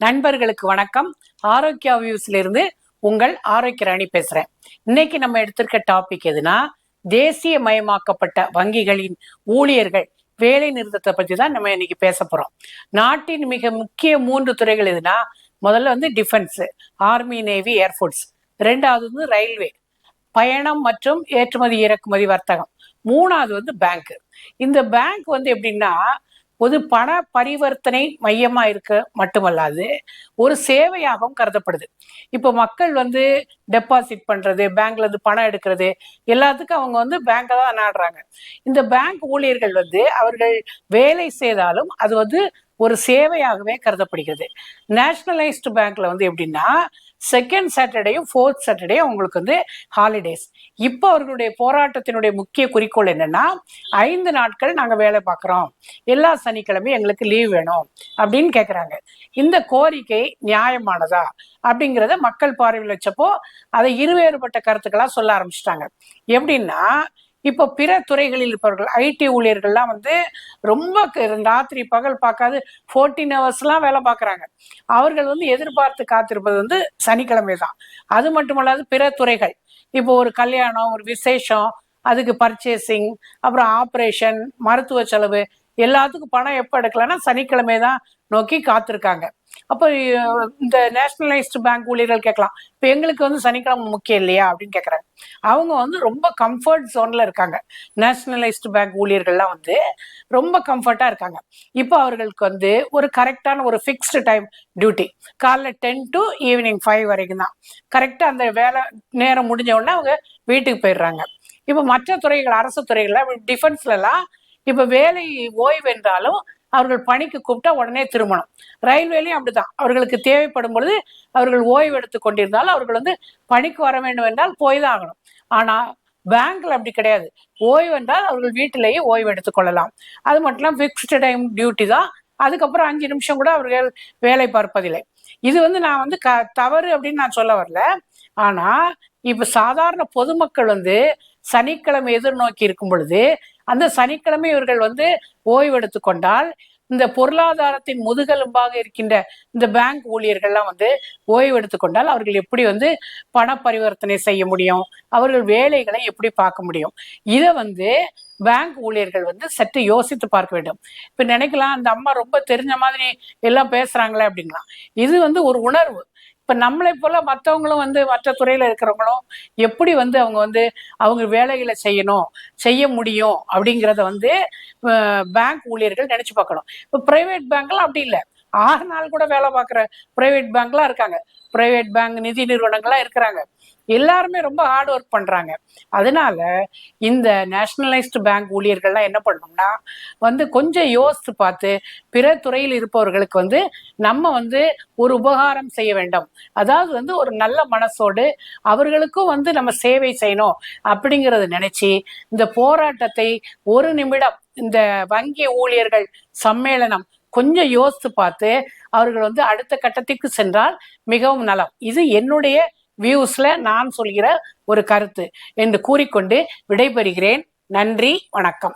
நண்பர்களுக்கு வணக்கம். ஆரோக்கியா வியூஸ்ல இருந்து உங்கள் ஆரோக்கிய ராணி பேசுறேன். இன்னைக்கு நம்ம எடுத்திருக்க டாபிக் எதுனா, தேசிய மயமாக்கப்பட்ட வங்கிகளின் ஊழியர்கள் வேலை நிறுத்தத்தை பத்தி தான் நம்ம இன்னைக்கு பேச போறோம். நாட்டின் மிக முக்கிய 3 துறைகள் எதுனா, முதல்ல வந்து டிஃபென்ஸ், ஆர்மி, நேவி, ஏர்ஃபோர்ஸ். ரெண்டாவது வந்து ரயில்வே, பயணம் மற்றும் ஏற்றுமதி இறக்குமதி வர்த்தகம். மூணாவது வந்து பேங்க். இந்த பேங்க் வந்து எப்படின்னா, ஒரு பண பரிவர்த்தனை மையமா இருக்க மட்டுமல்லாது ஒரு சேவையாகவும் கருதப்படுது. இப்போ மக்கள் வந்து டெபாசிட் பண்றது, பேங்க்ல இருந்து பணம் எடுக்கிறது, எல்லாத்துக்கும் அவங்க வந்து பேங்கை தான் நாடுறாங்க. இந்த பேங்க் ஊழியர்கள் வந்து அவர்கள் வேலை செய்தாலும் அது வந்து ஒரு சேவையாகவே கருதப்படுகிறது. நேஷனலைஸ்டு பேங்க்ல வந்து எப்படின்னா, செகண்ட் சாட்டர்டேயும் ஃபோர்த் சாட்டர்டேயும் அவங்களுக்கு வந்து ஹாலிடேஸ். இப்போ அவர்களுடைய போராட்டத்தினுடைய முக்கிய குறிக்கோள் என்னன்னா, 5 நாட்கள் நாங்க வேலை பார்க்குறோம், எல்லா சனிக்கிழமையும் எங்களுக்கு லீவ் வேணும் அப்படின்னு கேட்குறாங்க. இந்த கோரிக்கை நியாயமானதா அப்படிங்கிறத மக்கள் பார்வையில் வச்சப்போ அதை இருவேறுபட்ட கருத்துக்களா சொல்ல ஆரம்பிச்சிட்டாங்க. எப்படின்னா, இப்போ பிற துறைகளில் இருப்பவர்கள், ஐடி ஊழியர்கள்லாம் வந்து ரொம்ப ராத்திரி பகல் பார்க்காது 14 ஹவர்ஸ்லாம் வேலை பார்க்குறாங்க. அவர்கள் வந்து எதிர்பார்த்து காத்திருப்பது வந்து சனிக்கிழமை தான். அது மட்டுமல்லாது பிற துறைகள், இப்போ ஒரு கல்யாணம், ஒரு விசேஷம், அதுக்கு பர்ச்சேசிங், அப்புறம் ஆப்ரேஷன், மருத்துவ செலவு, எல்லாத்துக்கும் பணம் எப்போ எடுக்கலாம்னா சனிக்கிழமை தான் நோக்கி காத்திருக்காங்க. அப்போ இந்த நேஷனலைஸ்டு பேங்க் ஊழியர்கள் கேட்கலாம், இப்போ எங்களுக்கு வந்து சனிக்கிழமை முக்கியம் இல்லையா அப்படின்னு கேட்குறாங்க. அவங்க வந்து ரொம்ப கம்ஃபர்ட் ஜோன்ல இருக்காங்க. நேஷனலைஸ்டு பேங்க் ஊழியர்கள்லாம் வந்து ரொம்ப கம்ஃபர்ட்டா இருக்காங்க. இப்போ அவர்களுக்கு வந்து ஒரு கரெக்டான ஒரு ஃபிக்ஸ்டு டைம் டியூட்டி, காலைல 10 to ஈவினிங் 5 வரைக்கும் தான். கரெக்டாக அந்த வேலை நேரம் முடிஞ்ச உடனே அவங்க வீட்டுக்கு போயிடுறாங்க. இப்போ மற்ற துறைகள், அரசு துறைகள்ல, டிஃபென்ஸ்லலாம் இப்போ வேலை ஓய்வு என்றாலும் அவர்கள் பணிக்கு கூப்பிட்டா உடனே திருமணம். ரயில்வேலையும் அப்படிதான், அவர்களுக்கு தேவைப்படும் பொழுது அவர்கள் ஓய்வு எடுத்து கொண்டிருந்தாலும் அவர்கள் வந்து பணிக்கு வர வேண்டும் என்றால் போய் தான் ஆகணும். ஆனா பேங்க்ல அப்படி கிடையாது. ஓய்வு என்றால் அவர்கள் வீட்டிலேயே ஓய்வு எடுத்துக் கொள்ளலாம். அது மட்டும் இல்லாமல் ஃபிக்ஸ்டு டைம் டியூட்டி தான். அதுக்கப்புறம் 5 நிமிஷம் கூட அவர்கள் வேலை பார்ப்பதில்லை. இது வந்து நான் வந்து தவறு அப்படின்னு நான் சொல்ல வரல. ஆனா இப்ப சாதாரண பொதுமக்கள் வந்து சனிக்கிழமை எதிர்நோக்கி இருக்கும் பொழுது அந்த சனிக்கிழமை இவர்கள் வந்து ஓய்வு எடுத்து கொண்டால், இந்த பொருளாதாரத்தின் முதுகெலும்பாக இருக்கின்ற இந்த பேங்க் ஊழியர்கள்லாம் வந்து ஓய்வு எடுத்துக்கொண்டால் அவர்கள் எப்படி வந்து பண பரிவர்த்தனை செய்ய முடியும், அவர்கள் வேலைகளை எப்படி பார்க்க முடியும்? இதை வந்து பேங்க் ஊழியர்கள் வந்து சற்று யோசித்து பார்க்க வேண்டும். இப்ப நினைக்கலாம், அந்த அம்மா ரொம்ப தெரிஞ்ச மாதிரி எல்லாம் பேசுறாங்களே அப்படிங்களா. இது வந்து ஒரு உணர்வு. இப்ப நம்மளை போல மற்றவங்களும் வந்து மற்ற துறையில இருக்கிறவங்களும் எப்படி வந்து அவங்க வந்து அவங்க வேலைகளை செய்யணும், செய்ய முடியும் அப்படிங்கிறத வந்து பேங்க் ஊழியர்கள் நினைச்சு பார்க்கணும். இப்போ பிரைவேட் பேங்க்லாம் அப்படி இல்லை. 6 நாள் கூட வேலை பார்க்குற பிரைவேட் பேங்க்லாம் இருக்காங்க. பிரைவேட் பேங்க், நிதி நிறுவனங்கள்லாம் இருக்கிறாங்க. எல்லாருமே ரொம்ப ஹார்ட் ஒர்க் பண்றாங்க. அதனால இந்த நேஷனலைஸ்டு பேங்க் ஊழியர்கள்லாம் என்ன பண்ணணும்னா வந்து கொஞ்சம் யோசித்து பார்த்து பிற துறையில் இருப்பவர்களுக்கு வந்து நம்ம வந்து ஒரு உபகாரம் செய்ய வேண்டும். அதாவது வந்து ஒரு நல்ல மனசோடு அவர்களுக்கும் வந்து நம்ம சேவை செய்யணும் அப்படிங்கிறத நினைச்சு இந்த போராட்டத்தை ஒரு நிமிடம், இந்த வங்கி ஊழியர்கள் சம்மேளனம் கொஞ்சம் யோசித்து பார்த்து அவர்கள் வந்து அடுத்த கட்டத்திற்கு சென்றால் மிகவும் நலம். இது என்னுடைய வியூஸ்ல நான் சொல்கிற ஒரு கருத்து என்று கூறிக்கொண்டு விடைபெறுகிறேன். நன்றி, வணக்கம்.